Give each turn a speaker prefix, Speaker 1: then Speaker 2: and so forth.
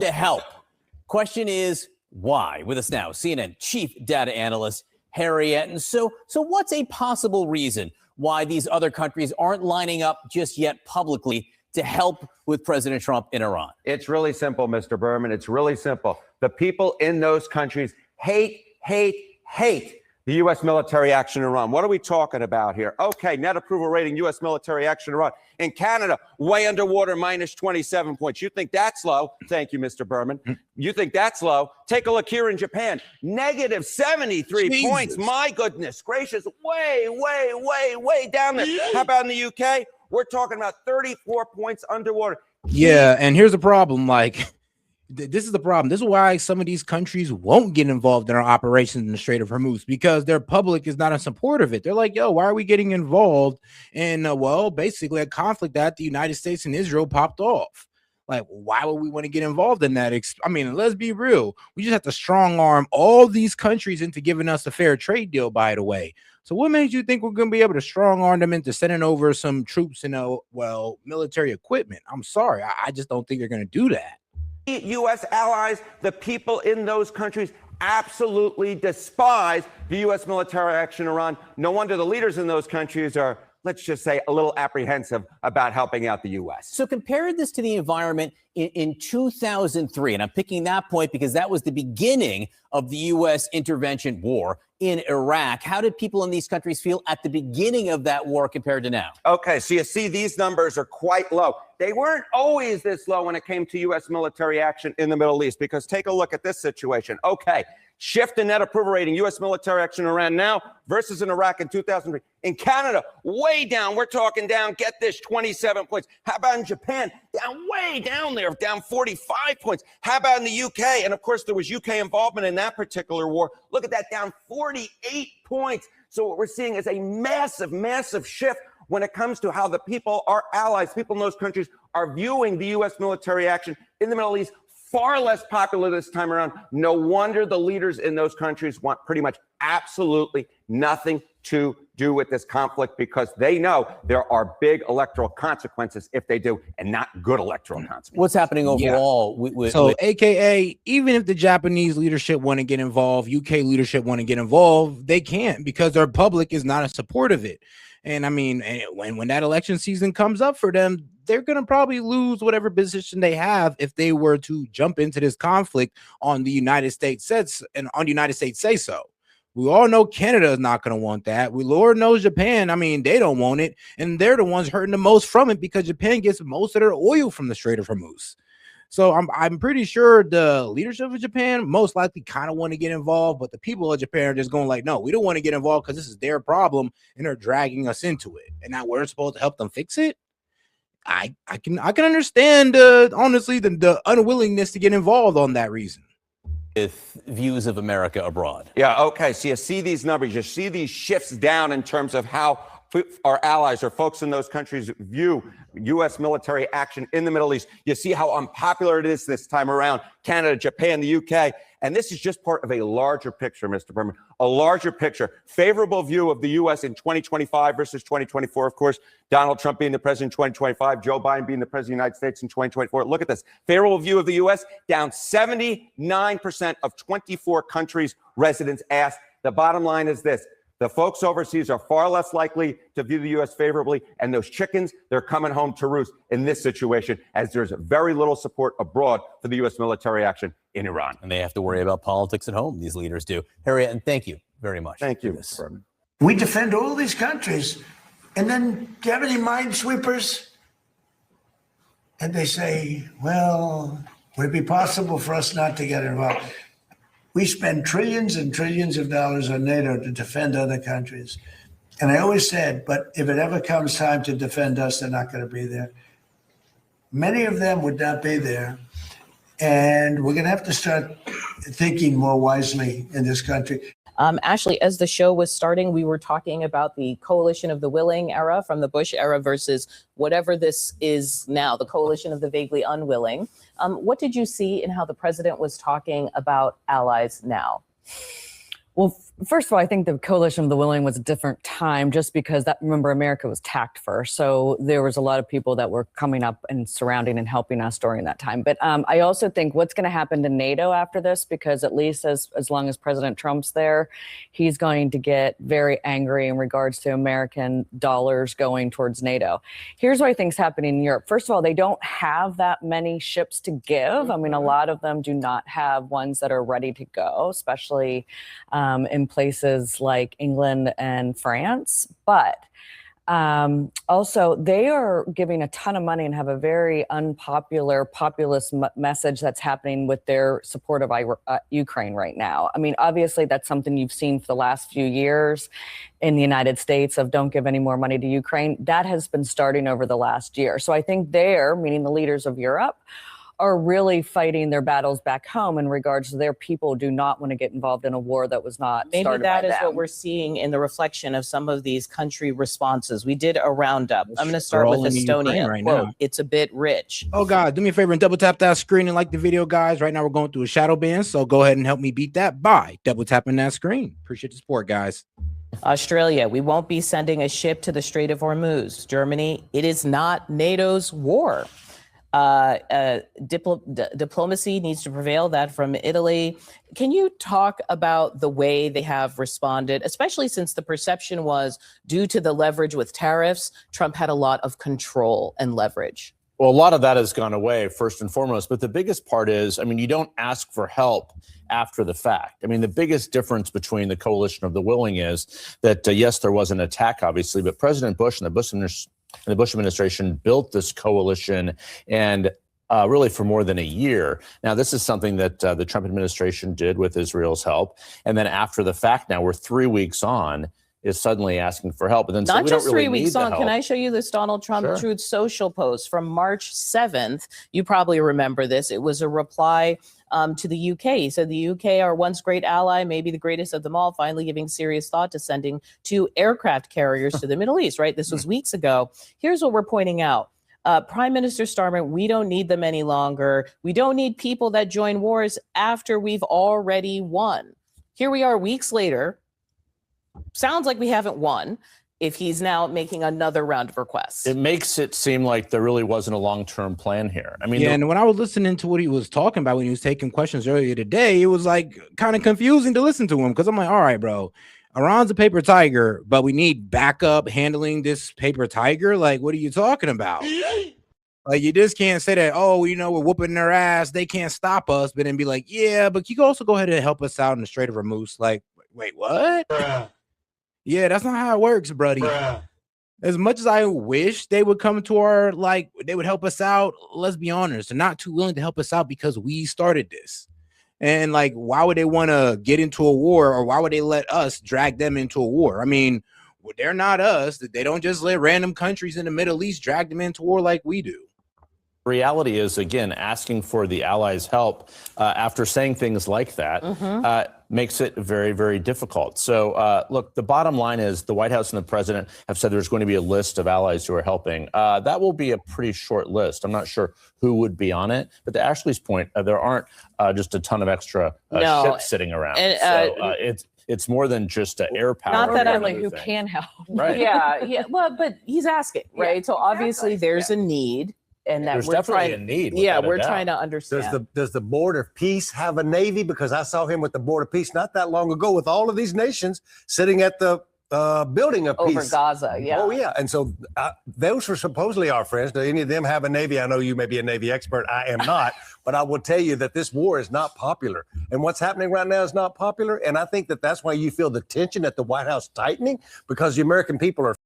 Speaker 1: to help. Question is, why? With us now, CNN chief data analyst Harry Etten. So what's a possible reason why these other countries aren't lining up just yet publicly to help with President Trump in Iran?
Speaker 2: It's really simple, Mr. Berman. It's really simple. The people in those countries hate the U.S. military action in Iran. What are we talking about here? Okay, net approval rating, U.S. military action in Iran. In Canada, way underwater, minus 27 points. You think that's low? Thank you, Mr. Berman. You think that's low? Take a look here in Japan, negative 73 points. My goodness gracious, way down there. How about in the UK? We're talking about 34 points underwater.
Speaker 3: Yeah, and here's the problem. This is the problem. This is why some of these countries won't get involved in our operations in the Strait of Hormuz, because their public is not in support of it. They're like, yo, why are we getting involved in, basically a conflict that the United States and Israel popped off? Like, why would we want to get involved in that? I mean, let's be real. We just have to strong arm all these countries into giving us a fair trade deal, by the way. So what makes you think we're going to be able to strong arm them into sending over some troops and, military equipment? I'm sorry. I just don't think they're going to do that.
Speaker 2: U.S. allies, the people in those countries absolutely despise the U.S. military action in Iran. No wonder the leaders in those countries are, let's just say, a little apprehensive about helping out the U.S.
Speaker 1: So compare this to the environment in 2003, and I'm picking that point because that was the beginning of the U.S. intervention war in Iraq. How did people in these countries feel at the beginning of that war compared to now?
Speaker 2: Okay, so you see these numbers are quite low. They weren't always this low when it came to U.S. military action in the Middle East, because take a look at this situation. Okay, shift in net approval rating, U.S. military action in Iran now versus in Iraq in 2003. In Canada, way down. We're talking down, get this, 27 points. How about in Japan? Down way down there, down 45 points. How about in the UK? And of course, there was UK involvement in that particular war. Look at that, down 48 points. So what we're seeing is a massive shift when it comes to how the people, our allies, people in those countries, are viewing the U.S. military action in the Middle East. Far less popular this time around. No wonder the leaders in those countries want pretty much absolutely nothing to do with this conflict, because they know there are big electoral consequences if they do, and not good electoral consequences.
Speaker 1: What's happening overall?
Speaker 3: Yeah. AKA, even if the Japanese leadership want to get involved, UK leadership want to get involved, they can't, because their public is not in support of it. And I mean, when that election season comes up for them, they're going to probably lose whatever position they have if they were to jump into this conflict on the United States say so. We all know Canada is not going to want that. Lord knows Japan, I mean, they don't want it. And they're the ones hurting the most from it, because Japan gets most of their oil from the Strait of Hormuz. So I'm pretty sure the leadership of Japan most likely kind of want to get involved, but the people of Japan are just going like, no, we don't want to get involved because this is their problem, and they're dragging us into it. And now we're supposed to help them fix it. I can understand, honestly, the unwillingness to get involved on that reason.
Speaker 1: With views of America abroad.
Speaker 2: Yeah, okay, so you see these numbers, you see these shifts down in terms of how our allies or folks in those countries view U.S. military action in the Middle East. You see how unpopular it is this time around. Canada, Japan, the UK. And this is just part of a larger picture, Mr. Berman, a larger picture. Favorable view of the U.S. in 2025 versus 2024. Of course, Donald Trump being the president in 2025, Joe Biden being the president of the United States in 2024. Look at this. Favorable view of the U.S. down 79% of 24 countries' residents asked. The bottom line is this. The folks overseas are far less likely to view the U.S. favorably, and those chickens, they're coming home to roost in this situation, as there's very little support abroad for the U.S. military action in Iran.
Speaker 1: And they have to worry about politics at home, these leaders do. Harry Etten, thank you very much.
Speaker 2: Thank you.
Speaker 4: We defend all these countries, and then do you have any minesweepers? And they say, well, would it be possible for us not to get involved? We spend trillions and trillions of dollars on NATO to defend other countries. And I always said, but if it ever comes time to defend us, they're not going to be there. Many of them would not be there. And we're going to have to start thinking more wisely in this country.
Speaker 5: Ashley, as the show was starting, we were talking about the coalition of the willing era from the Bush era versus whatever this is now, the coalition of the vaguely unwilling. What did you see in how the president was talking about allies now?
Speaker 1: Well,
Speaker 6: First of all, I think the Coalition of the Willing was a different time just because remember, America was attacked first. So there was a lot of people that were coming up and surrounding and helping us during that time. But I also think what's going to happen to NATO after this, because at least as long as President Trump's there, he's going to get very angry in regards to American dollars going towards NATO. Here's what I think is happening in Europe. First of all, they don't have that many ships to give. I mean, a lot of them do not have ones that are ready to go, especially in places like England and France. But also, they are giving a ton of money and have a very unpopular populist message that's happening with their support of Ukraine right now. I mean, obviously, that's something you've seen for the last few years in the United States of don't give any more money to Ukraine. That has been starting over the last year. So I think they're, meaning the leaders of Europe, are really fighting their battles back home in regards to their people do not want to get involved in a war that was not
Speaker 5: Maybe
Speaker 6: started
Speaker 5: that
Speaker 6: by
Speaker 5: is
Speaker 6: them.
Speaker 5: what we're seeing in the reflection of some of these country responses. We did a roundup. I'm going to start with
Speaker 3: Scrolling Ukraine
Speaker 5: Estonia.
Speaker 3: right
Speaker 5: Quote,
Speaker 3: now.
Speaker 5: it's a bit rich.
Speaker 3: Oh God, do me a favor and double tap that screen and like the video, guys. Right now we're going through a shadow ban, so go ahead and help me beat that by double tapping that screen. Appreciate the support, guys.
Speaker 5: Australia, we won't be sending a ship to the Strait of Hormuz. Germany, it is not NATO's war. Diplomacy needs to prevail. That from Italy. Can you talk about the way they have responded, especially since the perception was due to the leverage with tariffs, Trump had a lot of control and leverage?
Speaker 1: Well, a lot of that has gone away, first and foremost. But the biggest part is, I mean, you don't ask for help after the fact. I mean, the biggest difference between the Coalition of the Willing is that, yes, there was an attack, obviously, but President Bush and the Bush administration built this coalition and really for more than a year. Now, this is something that the Trump administration did with Israel's help. And then after the fact, now we're 3 weeks on, is suddenly asking for help. And then
Speaker 5: Not
Speaker 1: we
Speaker 5: just
Speaker 1: don't really
Speaker 5: 3 weeks
Speaker 1: need the
Speaker 5: on.
Speaker 1: help.
Speaker 5: Can I show you this Donald Trump Truth Social post from March 7th? You probably remember this. It was a reply to the UK. He said the UK, our once great ally, maybe the greatest of them all, finally giving serious thought to sending 2 aircraft carriers to the Middle East, right? This was weeks ago. Here's what we're pointing out. Prime Minister Starmer, we don't need them any longer. We don't need people that join wars after we've already won. Here we are weeks later. Sounds like we haven't won if he's now making another round of requests.
Speaker 1: It makes it seem like there really wasn't a long-term plan here. I mean,
Speaker 3: Yeah, and when I was listening to what he was talking about when he was taking questions earlier today, it was like kind of confusing to listen to him because I'm like, all right, bro, Iran's a paper tiger, but we need backup handling this paper tiger. Like, what are you talking about? Like, you just can't say that, oh, you know, we're whooping their ass, they can't stop us, but then be like, yeah, but you can also go ahead and help us out in the Strait of Hormuz. Like, wait, what? Yeah, that's not how it works, buddy. As much as I wish they would come to our, like, they would help us out, let's be honest, they're not too willing to help us out because we started this. And, like, why would they want to get into a war, or why would they let us drag them into a war? I mean, they're not us. They don't just let random countries in the Middle East drag them into war like we do.
Speaker 1: reality is, again, asking for the allies' help after saying things like that makes it very, very difficult. So, look, the bottom line is the White House and the president have said there's going to be a list of allies who are helping. That will be a pretty short list. I'm not sure who would be on it. But to Ashley's point, there aren't just a ton of extra ships sitting around. And, it's more than just air power.
Speaker 5: Not that I'm
Speaker 6: like who can help.
Speaker 1: Right.
Speaker 5: Yeah. Well, but he's asking, right?
Speaker 6: Yeah,
Speaker 5: so obviously there's a need, and that
Speaker 1: There's
Speaker 5: we're
Speaker 1: definitely
Speaker 5: trying.
Speaker 1: a need.
Speaker 5: Yeah,
Speaker 1: without a
Speaker 5: we're
Speaker 1: doubt.
Speaker 5: trying to understand.
Speaker 7: Does the Board of Peace have a Navy? Because I saw him with the Board of Peace not that long ago with all of these nations sitting at the building of
Speaker 5: Over
Speaker 7: peace.
Speaker 5: Gaza, yeah.
Speaker 7: Oh, yeah. And so those were supposedly our friends. Do any of them have a Navy? I know you may be a Navy expert. I am not. But I will tell you that this war is not popular. And what's happening right now is not popular. And I think that that's why you feel the tension at the White House tightening, because the American people are